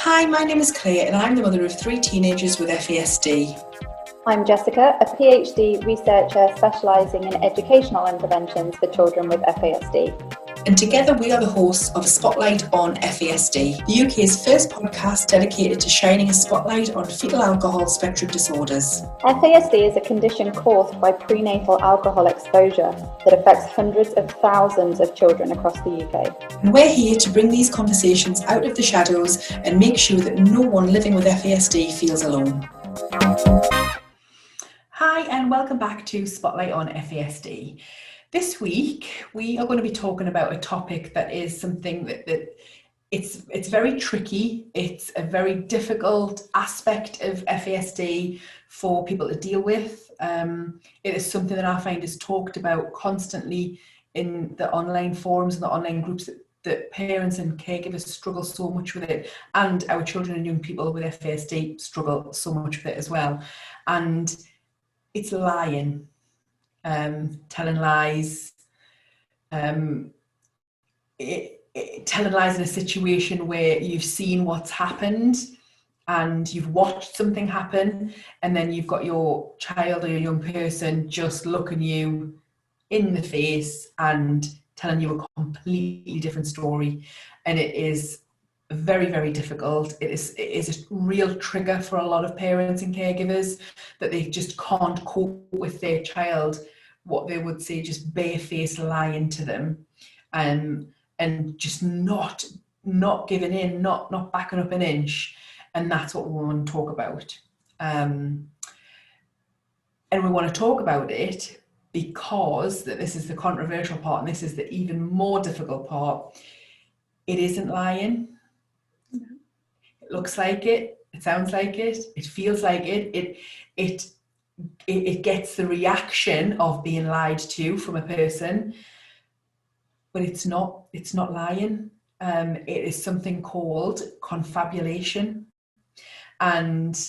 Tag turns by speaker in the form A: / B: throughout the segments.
A: Hi, my name is Clare and I'm the mother of 3 teenagers with FASD.
B: I'm Jessica, a PhD researcher specialising in educational interventions for children with FASD.
A: And together we are the hosts of Spotlight on FASD, the UK's first podcast dedicated to shining a spotlight on fetal alcohol spectrum disorders.
B: FASD is a condition caused by prenatal alcohol exposure that affects hundreds of thousands of children across the UK.
A: And we're here to bring these conversations out of the shadows and make sure that no one living with FASD feels alone. Hi and welcome back to Spotlight on FASD. This week we are going to be talking about a topic that is something that it's very tricky. It's a very difficult aspect of FASD for people to deal with. It is something that I find is talked about constantly in the online forums and the online groups that parents and caregivers struggle so much with it, and our children and young people with FASD struggle so much with it as well. And it's lying. Telling lies, telling lies in a situation where you've seen what's happened and you've watched something happen, and then you've got your child or your young person just looking you in the face and telling you a completely different story. And it is very, very difficult. It is a real trigger for a lot of parents and caregivers that they just can't cope with their child, what they would say, just barefaced lying to them, and just not giving in, not backing up an inch. And that's what we want to talk about. And we want to talk about it because this is the controversial part, and this is the even more difficult part. It isn't lying. It looks like it. It sounds like it. It feels like it. It gets the reaction of being lied to from a person, but it's not lying. It is something called confabulation. And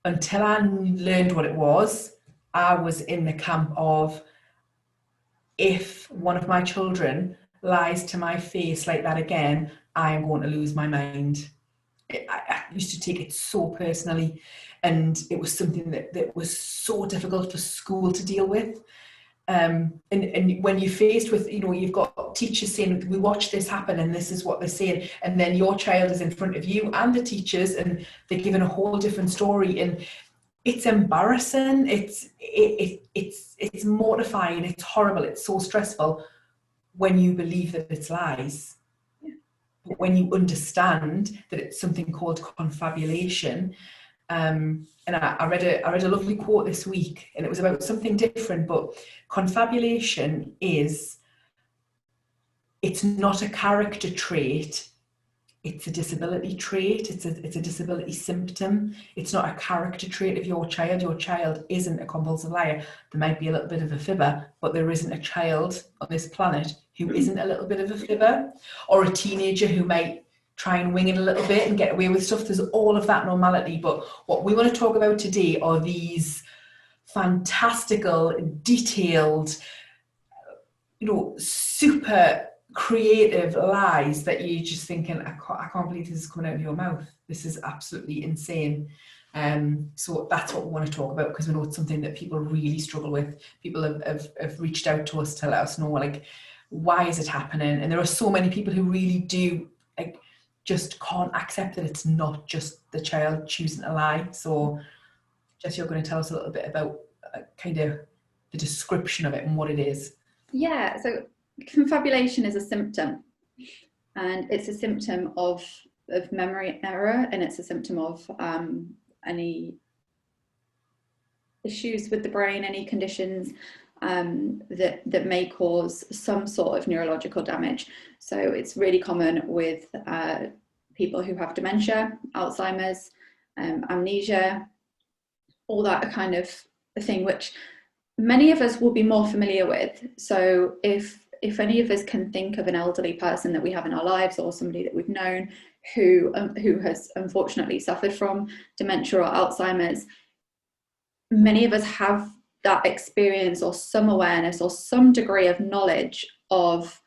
A: until I learned what it was, I was in the camp of, if one of my children lies to my face like that again, I am going to lose my mind. I used to take it so personally, and it was something that was so difficult for school to deal with. And when you're faced with, you've got teachers saying, we watched this happen and this is what they're saying, and then your child is in front of you and the teachers and they're giving a whole different story, and it's embarrassing, it's mortifying, it's horrible, it's so stressful when you believe that it's lies. When you understand that it's something called confabulation. And I read a lovely quote this week, and it was about something different, but confabulation it's not a character trait, it's a disability trait, it's a disability symptom. It's not a character trait of your child. Your child isn't a compulsive liar. There might be a little bit of a fibber, but there isn't a child on this planet who isn't a little bit of a fibber, or a teenager who might try and wing it a little bit and get away with stuff. There's all of that normality. But what we want to talk about today are these fantastical, detailed, super creative lies that you're just thinking, I can't believe this is coming out of your mouth. This is absolutely insane. So that's what we want to talk about, because we know it's something that people really struggle with. People have reached out to us to let us know, like, why is it happening? And there are so many people who really do, like, just can't accept that it's not just the child choosing to lie. So Jess, you're going to tell us a little bit about kind of the description of it and what it is.
B: Yeah, so confabulation is a symptom, and it's a symptom of memory error, and it's a symptom of any issues with the brain, any conditions that may cause some sort of neurological damage. So it's really common with people who have dementia, Alzheimer's, amnesia, all that kind of thing, which many of us will be more familiar with. So if any of us can think of an elderly person that we have in our lives, or somebody that we've known who has unfortunately suffered from dementia or Alzheimer's, many of us have that experience or some awareness or some degree of knowledge of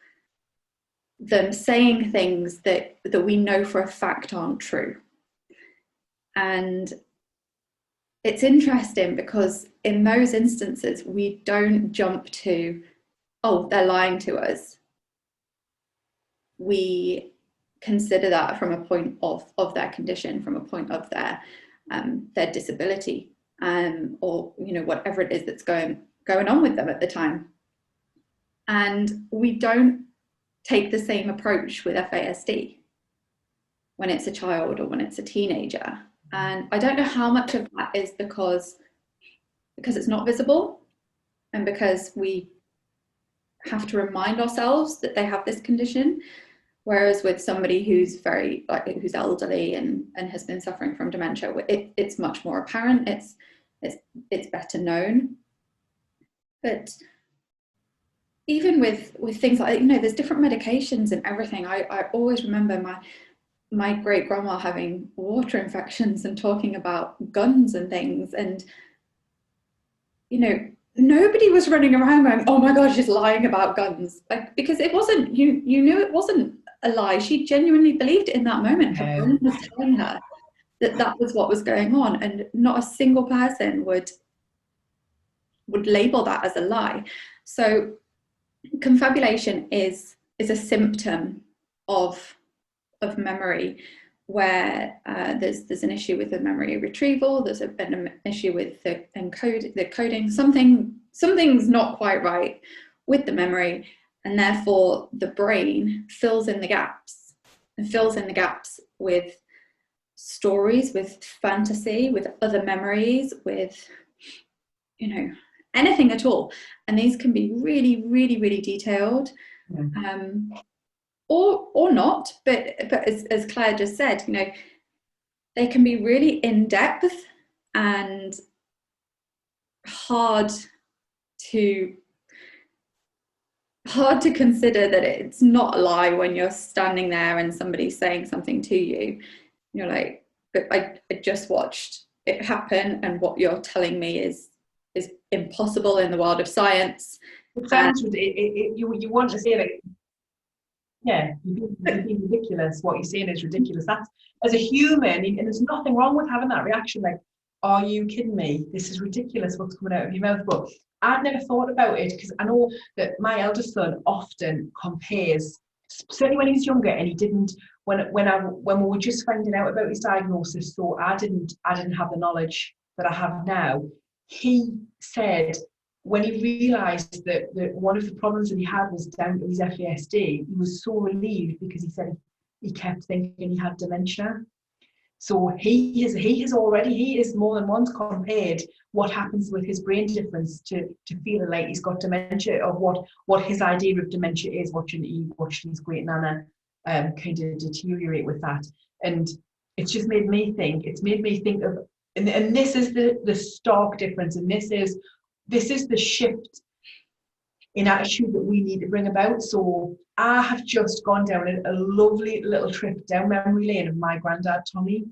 B: them saying things that we know for a fact aren't true. And it's interesting because in those instances, we don't jump to, oh, they're lying to us. We consider that from a point of their condition, from a point of their disability, or whatever it is that's going on with them at the time. And we don't take the same approach with FASD when it's a child or when it's a teenager. And I don't know how much of that is because it's not visible, and because we have to remind ourselves that they have this condition. Whereas with somebody who's who's elderly and has been suffering from dementia, it's much more apparent. It's better known. But even with things like, there's different medications and everything. I always remember my great grandma having water infections and talking about guns and things, and nobody was running around going, oh my God, she's lying about guns, because it wasn't, you knew it wasn't a lie. She genuinely believed it in that moment. Her brain was telling her that was what was going on, and not a single person would label that as a lie. So confabulation is a symptom of memory, where there's an issue with the memory retrieval, there's an issue with the coding, something's not quite right with the memory, and therefore the brain fills in the gaps with stories, with fantasy, with other memories, with anything at all. And these can be really, really, really detailed. Or not, but as Claire just said, they can be really in-depth and hard to consider that it's not a lie when you're standing there and somebody's saying something to you. You're like, but I just watched it happen, and what you're telling me is impossible in the world of science.
A: It sounds you want to say like, yeah, you're being ridiculous. What you're saying is ridiculous. That's, as a human, and there's nothing wrong with having that reaction, like, are you kidding me? This is ridiculous what's coming out of your mouth. But I'd never thought about it, because I know that my eldest son often compares, certainly when he was younger, and he didn't, when we were just finding out about his diagnosis, so I didn't have the knowledge that I have now. He said, when he realised that one of the problems that he had was down to his FASD, he was so relieved, because he said he kept thinking he had dementia. So he has more than once compared what happens with his brain difference to feeling like he's got dementia, of what his idea of dementia is, watching his great nana kind of deteriorate with that. And it's just made me think of, and this is the stark difference, and this is the shift in attitude that we need to bring about. So I have just gone down a lovely little trip down memory lane of my granddad Tommy,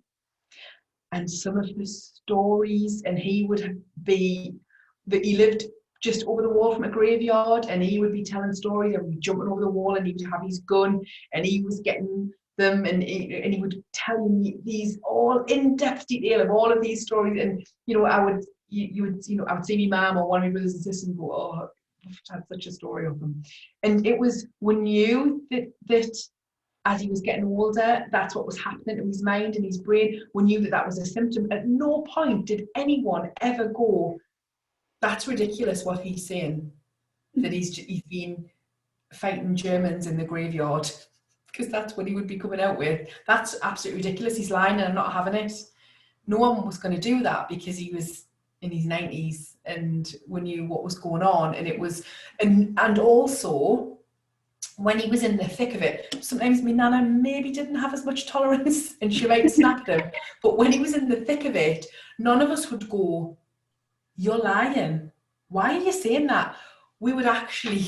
A: and some of the stories, and he lived just over the wall from a graveyard, and he would be telling stories, and we'd be jumping over the wall, and he would have his gun, and he was getting them, and he would tell me these all in-depth detail of all of these stories. And I would see my mum or one of my brothers and sisters and go, oh, I've had such a story of them. And it was, we knew that as he was getting older, that's what was happening in his mind and his brain. We knew that was a symptom. At no point did anyone ever go, that's ridiculous what he's saying, that he's been fighting Germans in the graveyard, because that's what he would be coming out with. That's absolutely ridiculous. He's lying and I'm not having it. No one was going to do that, because he was in his 90s and we knew what was going on. And it was, and also when he was in the thick of it, sometimes my nana maybe didn't have as much tolerance and she might snap them. But when he was in the thick of it, none of us would go, you're lying. Why are you saying that? We would actually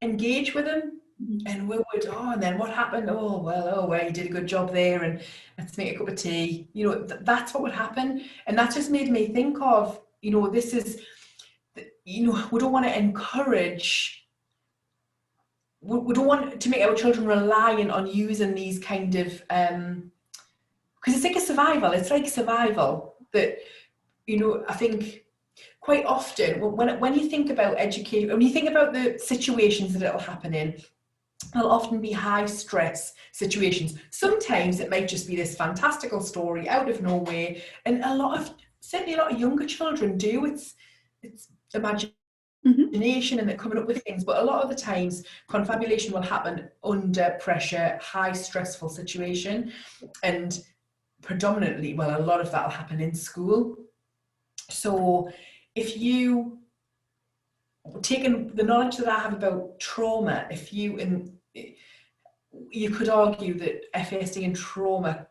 A: engage with him, and we would, and then what happened? Well, you did a good job there, and let's make a cup of tea. That's what would happen. And that just made me think of, this is, we don't want to encourage, we don't want to make our children reliant on using these kind because it's like a survival. It's like survival that, you know, I think quite often when you think about education, when you think about the situations that it'll happen in, there'll often be high stress situations. Sometimes it might just be this fantastical story out of nowhere, and certainly a lot of younger children do. It's imagination and they're coming up with things, but a lot of the times confabulation will happen under pressure, high stressful situation, and predominantly, well, a lot of that will happen in school. So if you taken the knowledge that I have about trauma, you could argue that FASD and trauma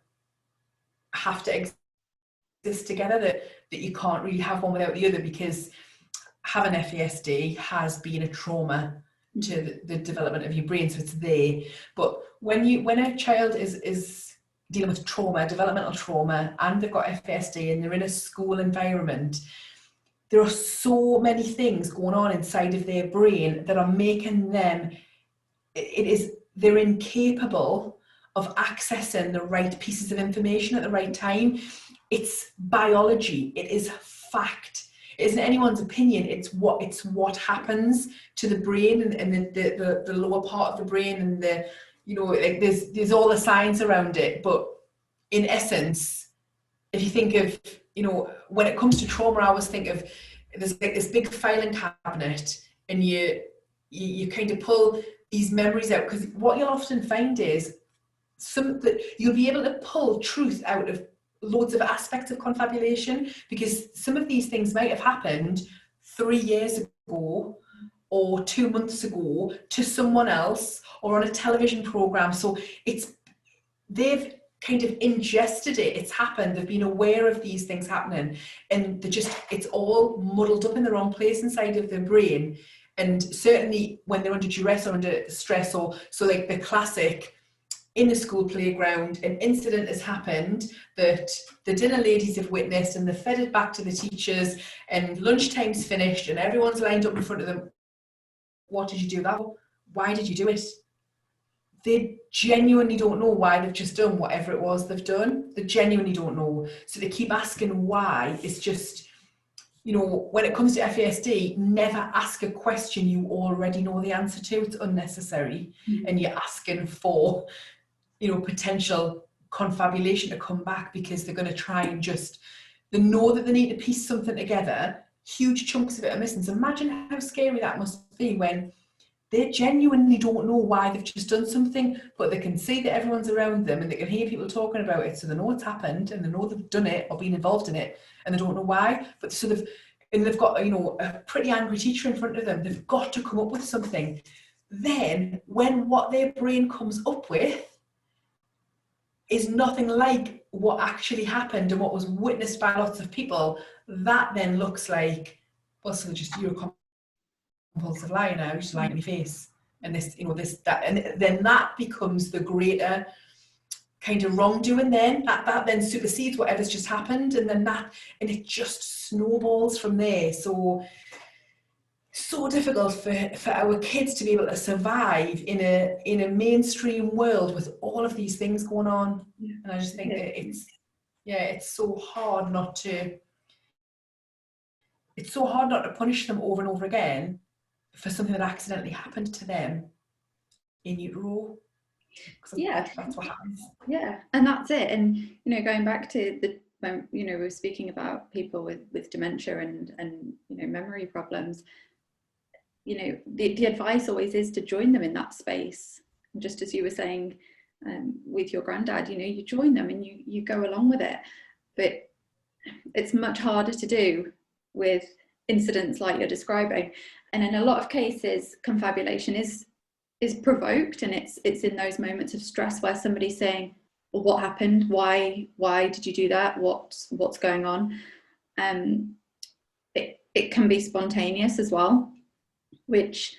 A: have to exist together, that you can't really have one without the other, because having FASD has been a trauma to the development of your brain, so it's there. But when a child is dealing with trauma, developmental trauma, and they've got FASD and they're in a school environment, there are so many things going on inside of their brain that are making them, they're incapable of accessing the right pieces of information at the right time. It's biology, it is fact. It isn't anyone's opinion, it's what happens to the brain and the lower part of the brain, and there's all the science around it. But in essence, if you think of, when it comes to trauma, I always think of there's like this big filing cabinet, and you kind of pull these memories out, because what you'll often find is that you'll be able to pull truth out of loads of aspects of confabulation, because some of these things might have happened 3 years ago or 2 months ago to someone else or on a television program. So they've kind of ingested it, it's happened, they've been aware of these things happening, and it's all muddled up in the wrong place inside of their brain. And certainly when they're under duress or under stress, so like the classic, in the school playground, an incident has happened that the dinner ladies have witnessed, and they've fed it back to the teachers, and lunchtime's finished and everyone's lined up in front of them. What did you do that for? Why did you do it? They genuinely don't know why they've just done whatever it was they've done. They genuinely don't know. So they keep asking why. It's just, when it comes to FASD, never ask a question you already know the answer to. It's unnecessary. And you're asking for, potential confabulation to come back, because they're going to try and they know that they need to piece something together. Huge chunks of it are missing. So imagine how scary that must be when they genuinely don't know why they've just done something, but they can see that everyone's around them and they can hear people talking about it, so they know it's happened and they know they've done it or been involved in it, and they don't know why. But they've got a pretty angry teacher in front of them. They've got to come up with something. Then when what their brain comes up with is nothing like what actually happened and what was witnessed by lots of people, that then looks like, well, so you're a compulsive liar now, just lying in your face, and that, and then that becomes the greater kind of wrongdoing. Then that then supersedes whatever's just happened, and it just snowballs from there. So difficult for our kids to be able to survive in a mainstream world with all of these things going on. And I just think that it's so hard not to punish them over and over again for something that accidentally happened to them in utero. That's what happens.
B: Yeah, and that's it. And going back to when we were speaking about people with dementia and memory problems, the advice always is to join them in that space. And just as you were saying with your granddad, you join them and you go along with it. But it's much harder to do with incidents like you're describing. And in a lot of cases, confabulation is provoked, and it's in those moments of stress where somebody's saying, well, what happened? Why did you do that? What's going on? It can be spontaneous as well, which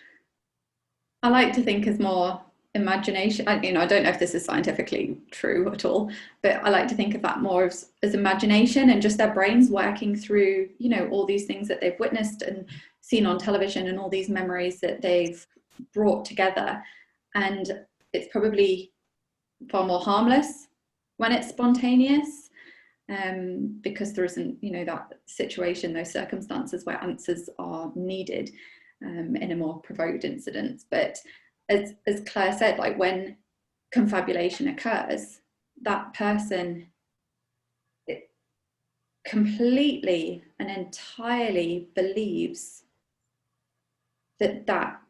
B: I like to think is more imagination. I don't know if this is scientifically true at all, but I like to think of that more as imagination and just their brains working through, all these things that they've witnessed and seen on television and all these memories that they've brought together. And it's probably far more harmless when it's spontaneous, because there isn't, you know, that situation, those circumstances where answers are needed in a more provoked incident. But as Claire said, like when confabulation occurs, that person completely and entirely believes that that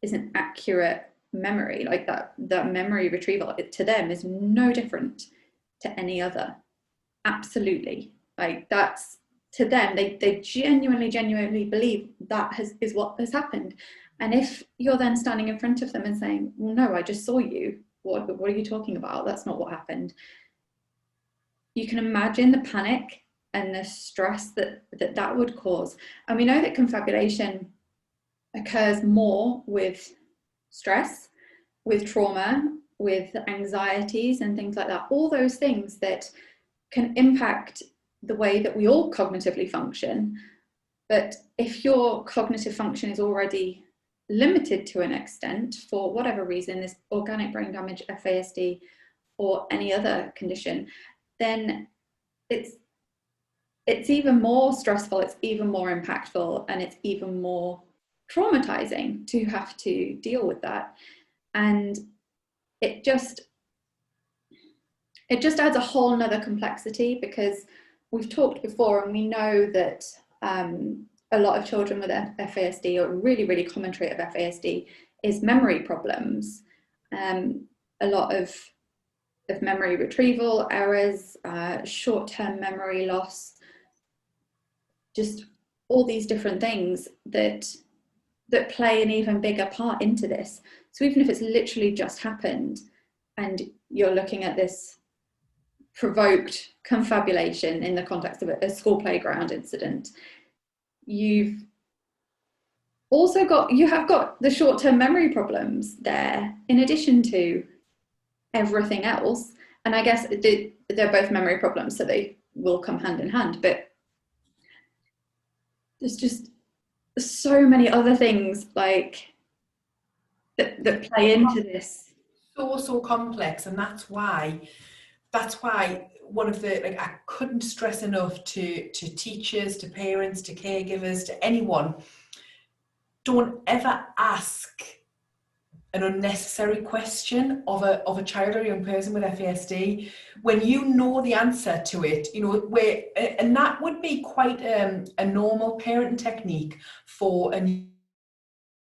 B: is an accurate memory, like that memory retrieval to them is no different to any other. Absolutely. Like that's, to them, they genuinely believe that is what has happened. And if you're then standing in front of them and saying, well, no, I just saw you, what are you talking about? That's not what happened. You can imagine the panic and the stress that would cause. And we know that confabulation occurs more with stress, with trauma, with anxieties and things like that. All those things that can impact the way that we all cognitively function. But if your cognitive function is already limited to an extent for whatever reason, this organic brain damage, FASD, or any other condition, then it's even more stressful, it's even more impactful, and it's even more traumatizing to have to deal with that. And it just adds a whole nother complexity, because we've talked before and we know that a lot of children with FASD, or a really common trait of FASD, is memory problems. A lot of memory retrieval errors, short-term memory loss, just all these different things that play an even bigger part into this. So even if it's literally just happened and you're looking at this provoked confabulation in the context of a school playground incident, you have got the short-term memory problems there in addition to everything else. And I guess they're both memory problems, so they will come hand in hand, but there's just so many other things like that play into this.
A: So complex, and that's why one of the, like, I couldn't stress enough to teachers, to parents, to caregivers, to anyone, don't ever ask an unnecessary question of a child or a young person with FASD when you know the answer to it, you know, and that would be quite a normal parenting technique for a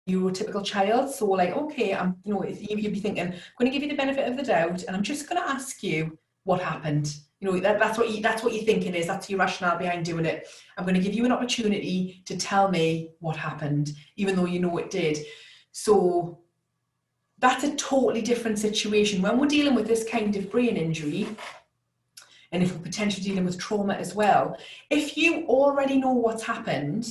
A: neurotypical child. So like, okay, you'd be thinking, I'm going to give you the benefit of the doubt, and I'm just going to ask you what happened. You know, that's what you think it is. That's your rationale behind doing it. I'm going to give you an opportunity to tell me what happened, even though you know it did. So that's a totally different situation when we're dealing with this kind of brain injury, and if we're potentially dealing with trauma as well. If you already know what's happened,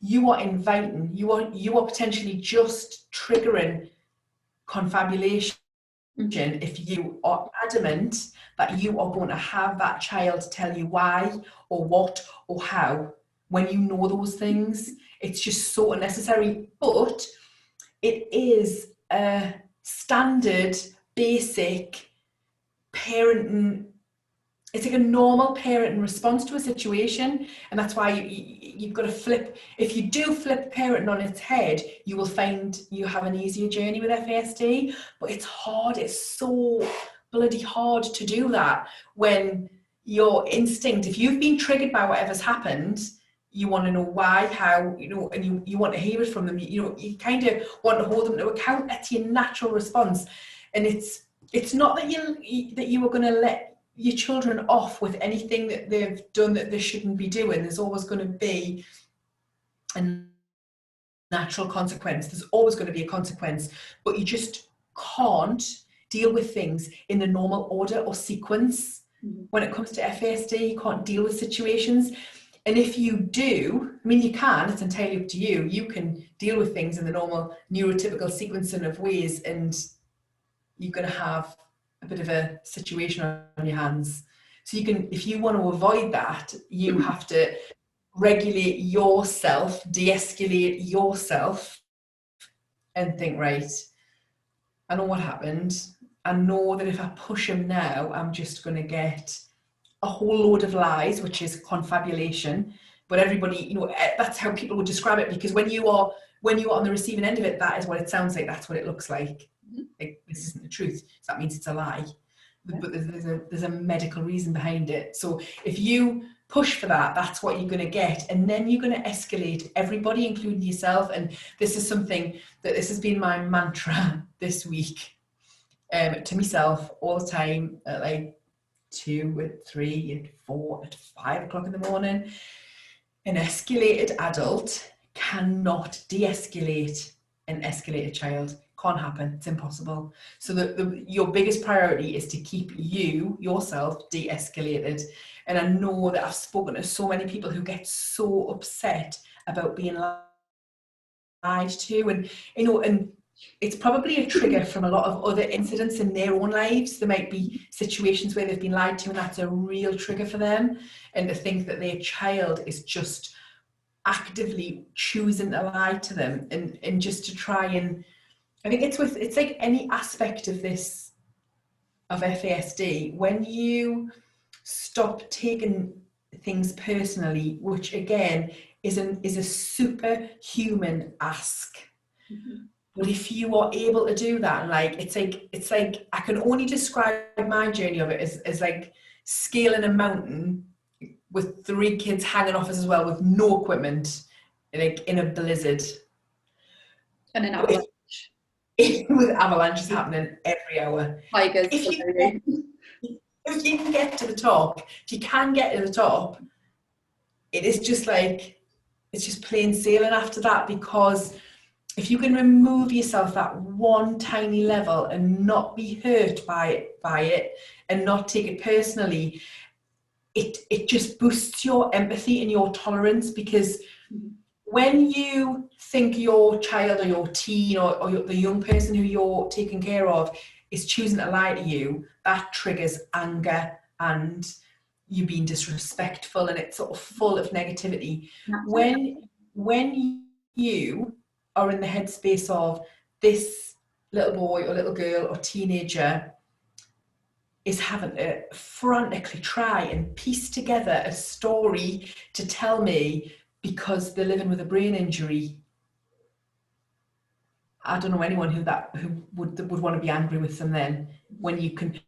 A: you are inviting, you are potentially just triggering confabulation if you are adamant that you are going to have that child tell you why or what or how. When you know those things, it's just so unnecessary. But it is a standard, basic parenting. It's like a normal parenting response to a situation, and that's why you've got to flip. If you do flip parenting on its head, you will find you have an easier journey with FASD. But it's hard. It's so bloody hard to do that when your instinct, if you've been triggered by whatever's happened, you want to know why, how, you know, and you want to hear it from them. You know, you kind of want to hold them to account. That's your natural response, and it's not that you are going to let your children off with anything that they've done that they shouldn't be doing. There's always going to be a natural consequence. There's always going to be a consequence, but you just can't deal with things in the normal order or sequence. When it comes to FASD, you can't deal with situations. And if you do, I mean, you can, it's entirely up to you. You can deal with things in the normal neurotypical sequencing of ways, and you're going to have a bit of a situation on your hands. So you can, if you want to avoid that, you have to regulate yourself, de-escalate yourself, and think, right, I know what happened. I know that if I push him now, I'm just going to get a whole load of lies, which is confabulation. But everybody, you know, that's how people would describe it, because when you are on the receiving end of it, that is what it sounds like. That's what it looks like. Like, this isn't the truth, so that means it's a lie. But there's a medical reason behind it. So if you push for that, that's what you're going to get, and then you're going to escalate everybody, including yourself. And this is something that this has been my mantra this week, to myself all the time, at like 2, at 3, at 4, at 5 o'clock in the morning. An escalated adult cannot de-escalate an escalated child. Can't happen. It's impossible. So your biggest priority is to keep yourself de-escalated. And I know that I've spoken to so many people who get so upset about being lied to, and you know, and it's probably a trigger from a lot of other incidents in their own lives. There might be situations where they've been lied to, and that's a real trigger for them. And to think that their child is just actively choosing to lie to them, and just to try and, I think it's like any aspect of this, of FASD, when you stop taking things personally, which again is a superhuman ask. Mm-hmm. But if you are able to do that, like it's like I can only describe my journey of it as like scaling a mountain with 3 kids hanging off us as well, with no equipment, like in a blizzard. And an avalanche. With avalanches happening every hour.
B: Tigers.
A: If you can get to the top, if you can get to the top, it is just like, it's just plain sailing after that. Because if you can remove yourself that one tiny level and not be hurt by it and not take it personally, it just boosts your empathy and your tolerance. Because when you think your child or your teen or the young person who you're taking care of is choosing to lie to you, that triggers anger and you being disrespectful, and it's sort of full of negativity. When you are in the headspace of this little boy or little girl or teenager is having to frantically try and piece together a story to tell me because they're living with a brain injury, I don't know anyone who would want to be angry with them then, when you can.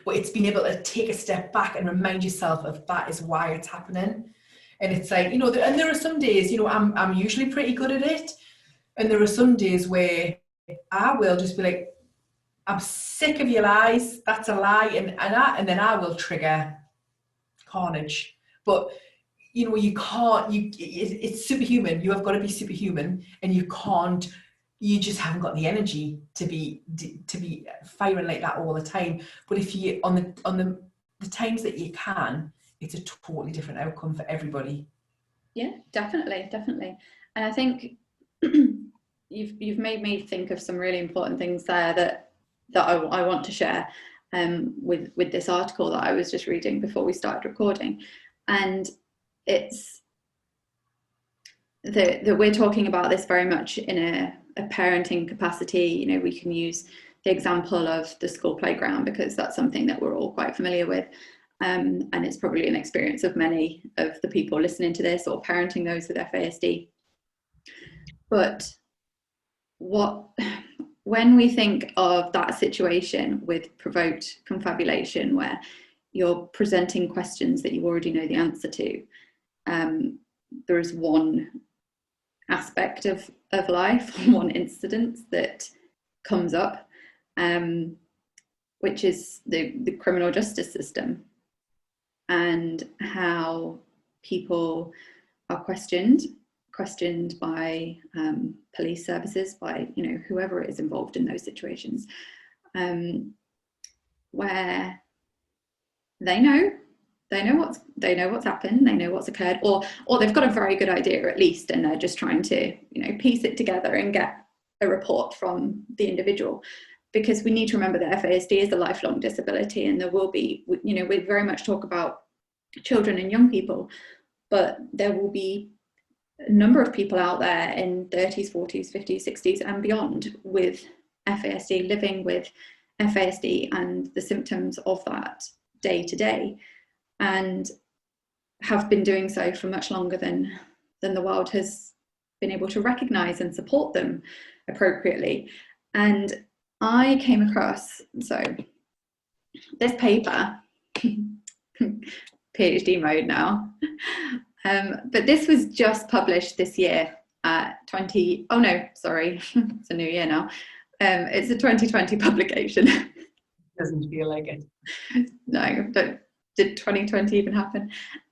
A: But it's being able to take a step back and remind yourself of that is why it's happening. And it's like, you know, and there are some days, you know, I'm usually pretty good at it, and there are some days where I will just be like, I'm sick of your lies, that's a lie, and then I will trigger carnage. But you know, you can't, it's superhuman. You have got to be superhuman, and you just haven't got the energy to be firing like that all the time. But if you, on the times that you can, it's a totally different outcome for everybody.
B: Yeah, definitely. And I think you've made me think of some really important things there that I want to share with this article that I was just reading before we started recording. And it's that we're talking about this very much in a parenting capacity. You know, we can use the example of the school playground because that's something that we're all quite familiar with, and it's probably an experience of many of the people listening to this or parenting those with FASD. But when we think of that situation with provoked confabulation, where you're presenting questions that you already know the answer to, there is one aspect of life, one incident that comes up, which is the criminal justice system, and how people are questioned by police services, by, you know, whoever is involved in those situations, where they know what's happened, they know what's occurred, or they've got a very good idea at least, and they're just trying to, you know, piece it together and get a report from the individual. Because we need to remember that FASD is a lifelong disability, and there will be, you know, we very much talk about children and young people, but there will be a number of people out there in 30s, 40s, 50s, 60s and beyond with FASD, living with FASD and the symptoms of that day to day, and have been doing so for much longer than the world has been able to recognise and support them appropriately. And I came across, so this paper, PhD mode now, but this was just published this year, it's a new year now. It's a 2020 publication.
A: Doesn't feel like it.
B: No, did 2020 even happen?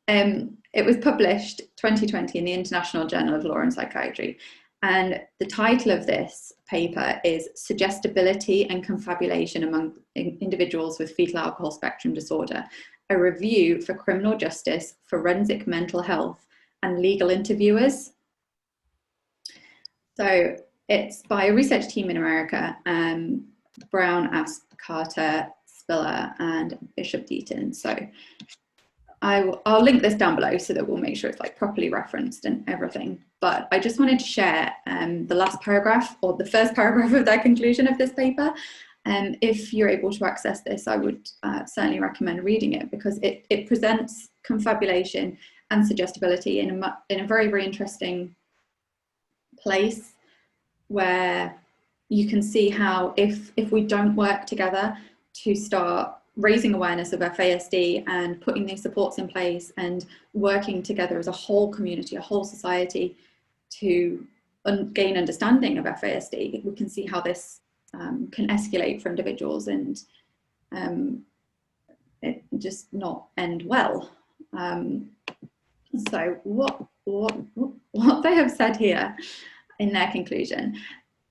B: It was published 2020 in the International Journal of Law and Psychiatry. And the title of this paper is Suggestibility and Confabulation Among Individuals with Fetal Alcohol Spectrum Disorder, a review for criminal justice, forensic mental health, and legal interviewers. So it's by a research team in America, Brown, Asp, Carter, Spiller, and Bishop-Deaton. So I'll link this down below so that we'll make sure it's like properly referenced and everything. But I just wanted to share the last paragraph, or the first paragraph of their conclusion of this paper. If you're able to access this, I would certainly recommend reading it, because it presents confabulation and suggestibility in a very, very interesting place, where you can see how if we don't work together to start raising awareness of FASD and putting these supports in place and working together as a whole community, a whole society to gain understanding of FASD, we can see how this can escalate for individuals and it just not end well. So what they have said here in their conclusion: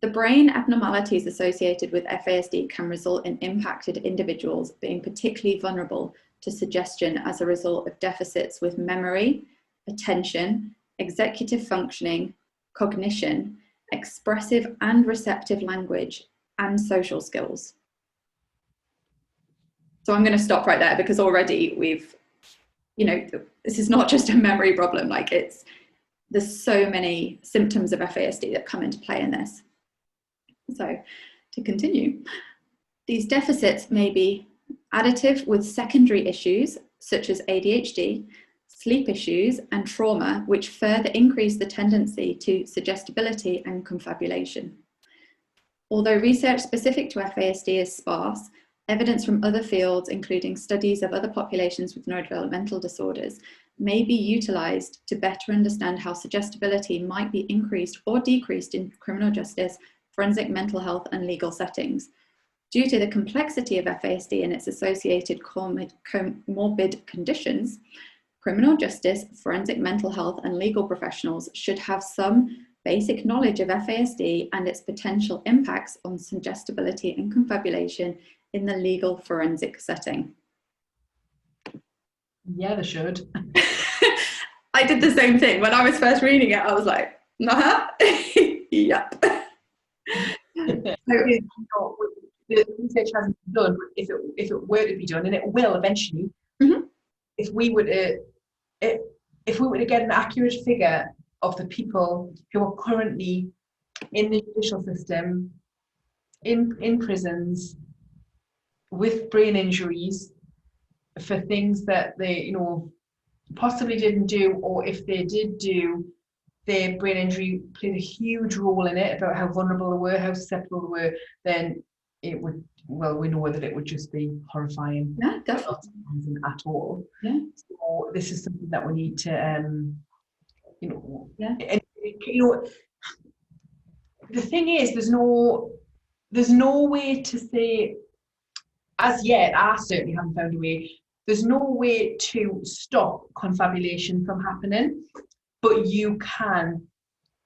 B: the brain abnormalities associated with FASD can result in impacted individuals being particularly vulnerable to suggestion as a result of deficits with memory, attention, executive functioning, cognition, expressive and receptive language, and social skills. So I'm going to stop right there, because already we've, this is not just a memory problem, there's so many symptoms of FASD that come into play in this. So to continue, these deficits may be additive with secondary issues such as ADHD, sleep issues, and trauma, which further increase the tendency to suggestibility and confabulation. Although research specific to FASD is sparse, evidence from other fields, including studies of other populations with neurodevelopmental disorders, may be utilised to better understand how suggestibility might be increased or decreased in criminal justice, forensic mental health, and legal settings. Due to the complexity of FASD and its associated comorbid conditions, criminal justice, forensic mental health, and legal professionals should have some basic knowledge of FASD and its potential impacts on suggestibility and confabulation in the legal forensic setting.
A: Yeah, they should.
B: I did the same thing. When I was first reading it, I was like, yep.
A: So, the research hasn't been done, but if it were to be done, and it will eventually, if we were to get an accurate figure of the people who are currently in the judicial system, in prisons, with brain injuries for things that they possibly didn't do, or if they did do, their brain injury played a huge role in it, about how vulnerable they were, how susceptible they were, then it would, we know that it would just be horrifying.
B: Yeah, definitely.
A: Not at all.
B: Yeah.
A: So this is something that we need to
B: yeah.
A: And, the thing is, there's no way to say, as yet, I certainly haven't found a way, there's no way to stop confabulation from happening, but you can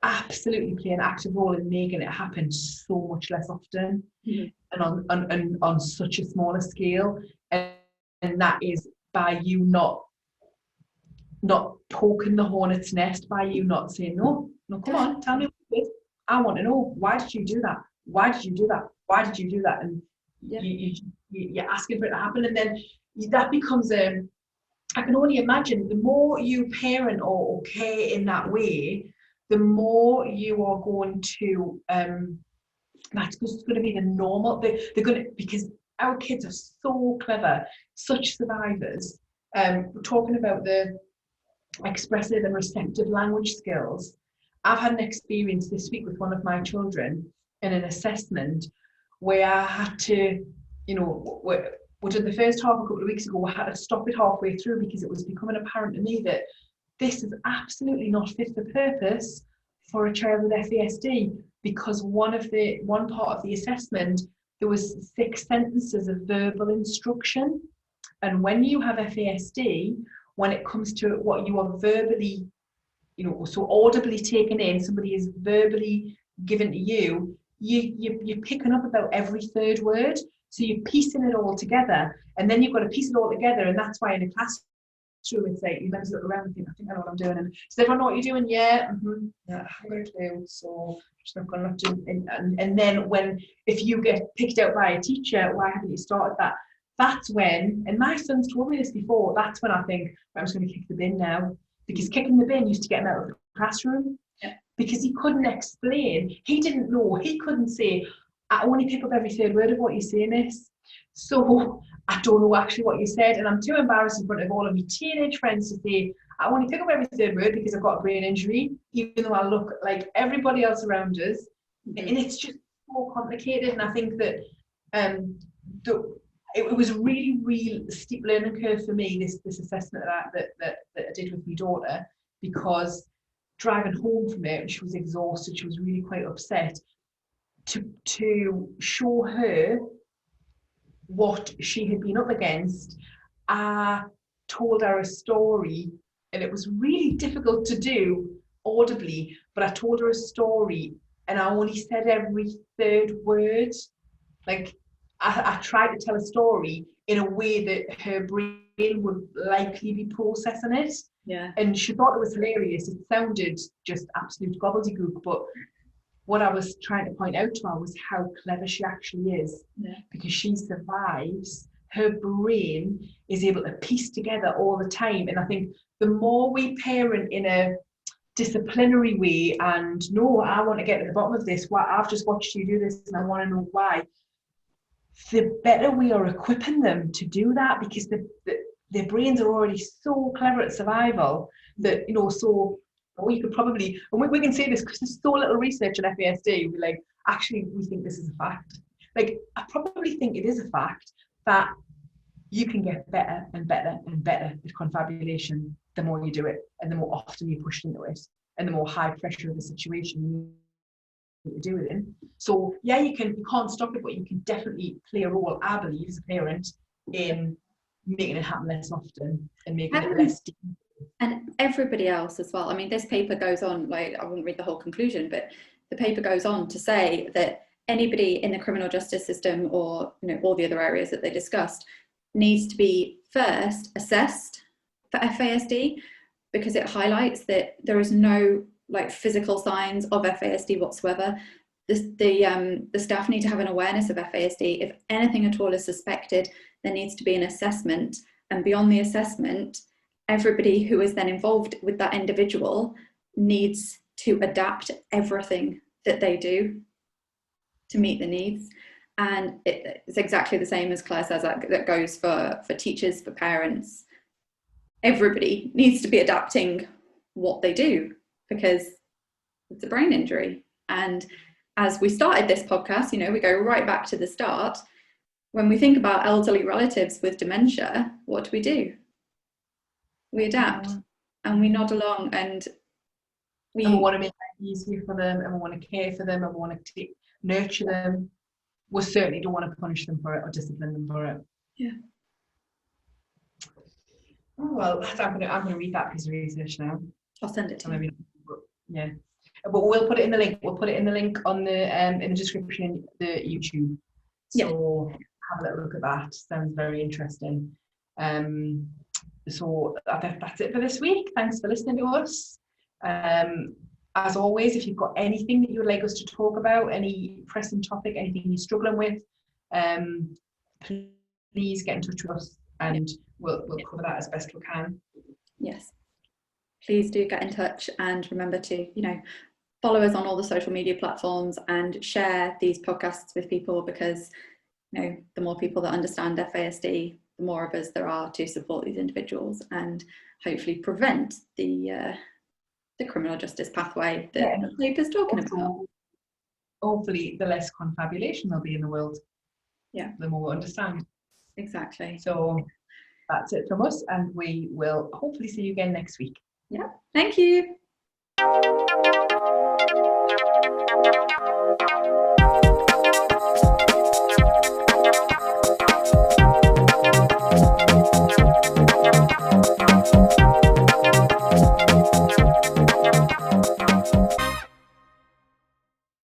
A: absolutely play an active role in making it happen so much less often, and on such a smaller scale, and that is by you not poking the hornet's nest, by you not saying, no, come on, tell me what it is. I want to know, why did you do that? Why did you do that? Why did you do that? And you're asking for it to happen, and then that becomes I can only imagine, the more you parent or care in that way, the more you are going to that's just going to be the normal. They're going to, because our kids are so clever, such survivors. We're talking about the expressive and receptive language skills. I've had an experience this week with one of my children in an assessment where I had to, you know, we did the first half a couple of weeks ago. I had to stop it halfway through because it was becoming apparent to me that this is absolutely not fit for purpose for a child with FASD, because one part of the assessment, there was 6 sentences of verbal instruction. And when you have FASD, when it comes to what you are verbally, you know, so audibly taken in, somebody is verbally given to you, you're picking up about every third word. So you're piecing it all together, and then you've got to piece it all together. And that's why in a classroom, it's like, you let us look around and think, I think I know what I'm doing. And does everyone know what you're doing? Yeah. Yeah, I'm going to do. So just not going to do. And then if you get picked out by a teacher, why haven't you started that? That's when, and my son's told me this before, that's when I think, I'm just going to kick the bin now. Because kicking the bin used to get him out of the classroom. Yeah. Because he couldn't explain. He didn't know. He couldn't say, I only pick up every third word of what you say, miss. So I don't know actually what you said. And I'm too embarrassed in front of all of my teenage friends to say, I only pick up every third word because I've got a brain injury, even though I look like everybody else around us. Mm-hmm. And it's just so complicated. And I think that it was really, really steep learning curve for me, this assessment that I did with my daughter, because driving home from it, she was exhausted, she was really quite upset. To show her what she had been up against, I told her a story, and it was really difficult to do audibly, but I told her a story and I only said every third word. Like I tried to tell a story in a way that her brain would likely be processing it. Yeah. And she thought it was hilarious. It sounded just absolute gobbledygook, but what I was trying to point out to her was how clever she actually is. Yeah. Because she survives. Her brain is able to piece together all the time. And I think the more we parent in a disciplinary way, and no, I want to get to the bottom of this, why I've just watched you do this and I want to know why, the better we are equipping them to do that, because their brains are already so clever at survival that, you know, so we could probably, and we can say this because there's so little research on FASD, we're like, actually, we think this is a fact. Like, I probably think it is a fact that you can get better and better and better at confabulation the more you do it, and the more often you push into it, and the more high pressure of the situation you do it in. So yeah, you can't stop it, but you can definitely play a role, I believe, as a parent, in making it happen less often and making it less deep.
B: And everybody else as well. I mean, this paper goes on, like, I won't read the whole conclusion, but the paper goes on to say that anybody in the criminal justice system, or, you know, all the other areas that they discussed, needs to be first assessed for FASD, because it highlights that there is no like physical signs of FASD whatsoever. The staff need to have an awareness of FASD. If anything at all is suspected, there needs to be an assessment, and beyond the assessment, everybody who is then involved with that individual needs to adapt everything that they do to meet the needs. And it's exactly the same as Claire says, that goes for teachers, for parents. Everybody needs to be adapting what they do, because it's a brain injury. And as we started this podcast, you know, we go right back to the start. When we think about elderly relatives with dementia, what do? We adapt, and we nod along, and we
A: want to make it easier for them, and we want to care for them, and we want to nurture them. We certainly don't want to punish them for it or discipline them for it.
B: Yeah.
A: Oh, well, I'm gonna read that piece of research now.
B: I'll send it to you.
A: Yeah, but we'll put it in the link. We'll put it in the link on the in the description, the YouTube. So have a little look at that. Sounds very interesting. So that's it for this week. Thanks for listening to us. As always, if you've got anything that you would like us to talk about, any pressing topic, anything you're struggling with, please get in touch with us, and we'll cover that as best we can.
B: Yes, please do get in touch, and remember to, you know, follow us on all the social media platforms and share these podcasts with people, because the more people that understand FASD, the more of us there are to support these individuals and hopefully prevent the criminal justice pathway that the paper's talking about.
A: Hopefully the less confabulation there'll be in the world.
B: Yeah.
A: The more we understand.
B: Exactly.
A: So that's it from us, and we will hopefully see you again next week.
B: Yeah. Thank you.